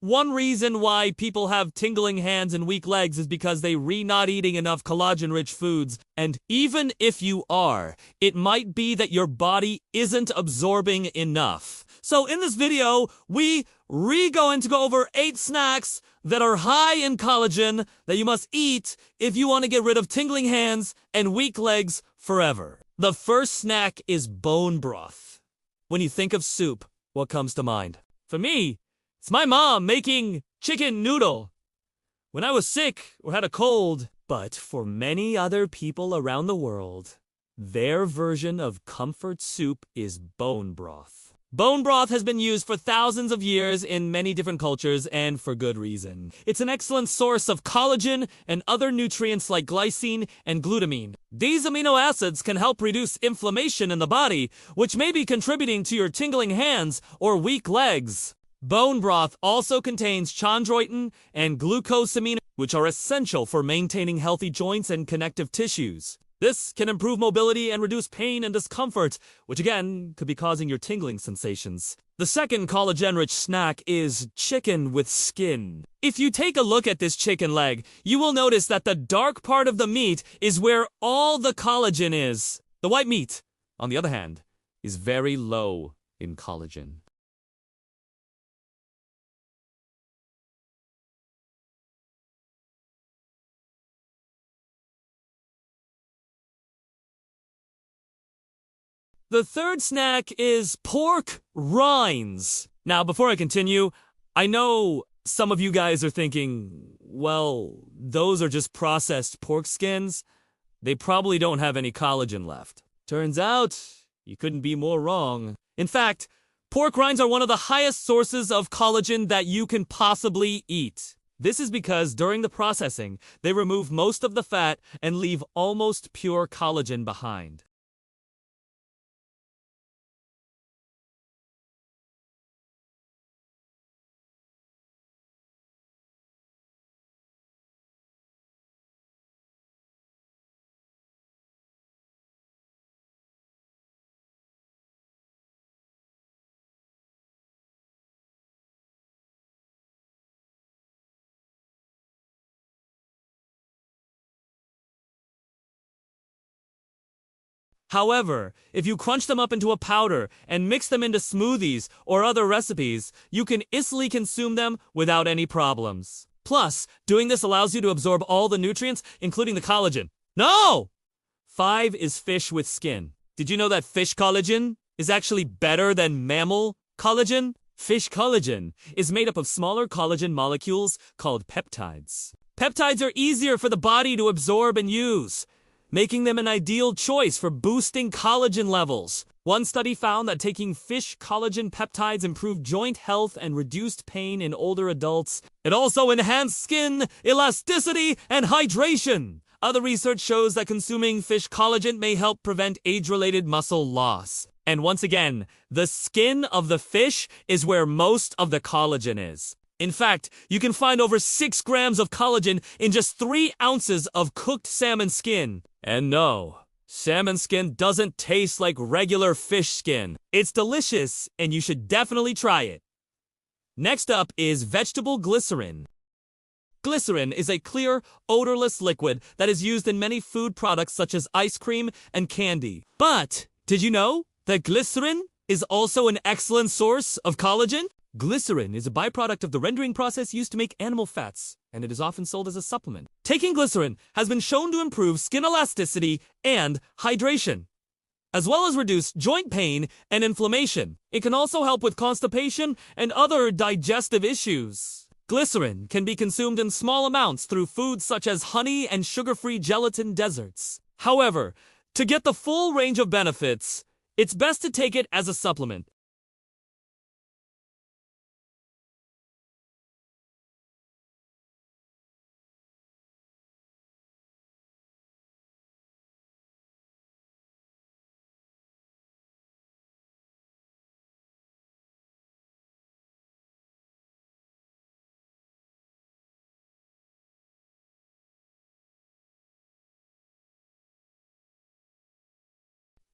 One reason why people have tingling hands and weak legs is because they not eating enough collagen-rich foods. And even if you are, it might be that your body isn't absorbing enough. So in this video, we going to go over 8 snacks that are high in collagen that you must eat if you want to get rid of tingling hands and weak legs forever. The first snack is bone broth. When you think of soup, what comes to mind? For me, it's my mom making chicken noodle when I was sick or had a cold. But for many other people around the world, their version of comfort soup is bone broth. Bone broth has been used for thousands of years in many different cultures, and for good reason. It's an excellent source of collagen and other nutrients like glycine and glutamine. These amino acids can help reduce inflammation in the body, which may be contributing to your tingling hands or weak legs. Bone broth also contains chondroitin and glucosamine, which are essential for maintaining healthy joints and connective tissues. This can improve mobility and reduce pain and discomfort, which again could be causing your tingling sensations. The second collagen-rich snack is chicken with skin. If you take a look at this chicken leg, you will notice that the dark part of the meat is where all the collagen is. The white meat, on the other hand, is very low in collagen. The third snack is pork rinds. Now, before I continue, I know some of you guys are thinking, well, those are just processed pork skins. They probably don't have any collagen left. Turns out, you couldn't be more wrong. In fact, pork rinds are one of the highest sources of collagen that you can possibly eat. This is because during the processing, they remove most of the fat and leave almost pure collagen behind. However, if you crunch them up into a powder and mix them into smoothies or other recipes, you can easily consume them without any problems. Plus, doing this allows you to absorb all the nutrients, including the collagen. No! 5 is fish with skin. Did you know that fish collagen is actually better than mammal collagen? Fish collagen is made up of smaller collagen molecules called peptides. Peptides are easier for the body to absorb and use, making them an ideal choice for boosting collagen levels. One study found that taking fish collagen peptides improved joint health and reduced pain in older adults. It also enhanced skin elasticity and hydration. Other research shows that consuming fish collagen may help prevent age-related muscle loss. And once again, the skin of the fish is where most of the collagen is. In fact, you can find over 6 grams of collagen in just 3 ounces of cooked salmon skin. And no, salmon skin doesn't taste like regular fish skin. It's delicious, and you should definitely try it. Next up is vegetable glycerin. Glycerin is a clear, odorless liquid that is used in many food products such as ice cream and candy. But did you know that glycerin is also an excellent source of collagen? Glycerin is a byproduct of the rendering process used to make animal fats, and it is often sold as a supplement. Taking glycerin has been shown to improve skin elasticity and hydration, as well as reduce joint pain and inflammation. It can also help with constipation and other digestive issues. Glycerin can be consumed in small amounts through foods such as honey and sugar-free gelatin desserts. However, to get the full range of benefits, it's best to take it as a supplement.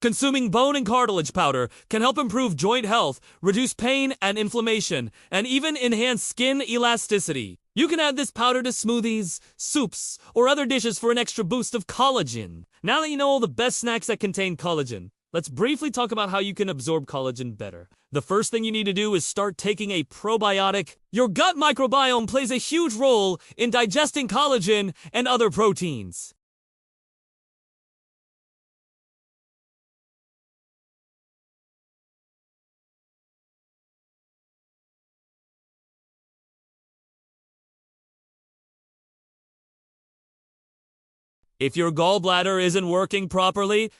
Consuming bone and cartilage powder can help improve joint health, reduce pain and inflammation, and even enhance skin elasticity. You can add this powder to smoothies, soups, or other dishes for an extra boost of collagen. Now that you know all the best snacks that contain collagen, let's briefly talk about how you can absorb collagen better. The first thing you need to do is start taking a probiotic. Your gut microbiome plays a huge role in digesting collagen and other proteins. If your gallbladder isn't working properly,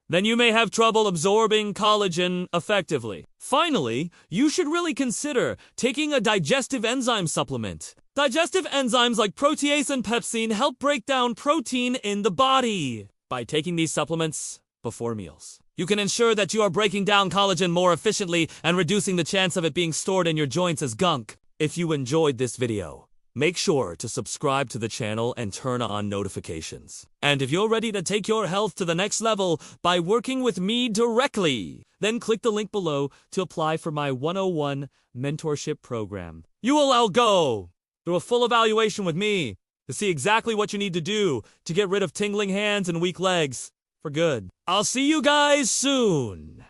then you may have trouble absorbing collagen effectively. Finally, you should really consider taking a digestive enzyme supplement. Digestive enzymes like protease and pepsine help break down protein in the body. By taking these supplements before meals, you can ensure that you are breaking down collagen more efficiently and reducing the chance of it being stored in your joints as gunk. If you enjoyed this video, make sure to subscribe to the channel and turn on notifications. And if you're ready to take your health to the next level by working with me directly, then click the link below to apply for my 101 mentorship program. You will all go through a full evaluation with me to see exactly what you need to do to get rid of tingling hands and weak legs for good. I'll see you guys soon.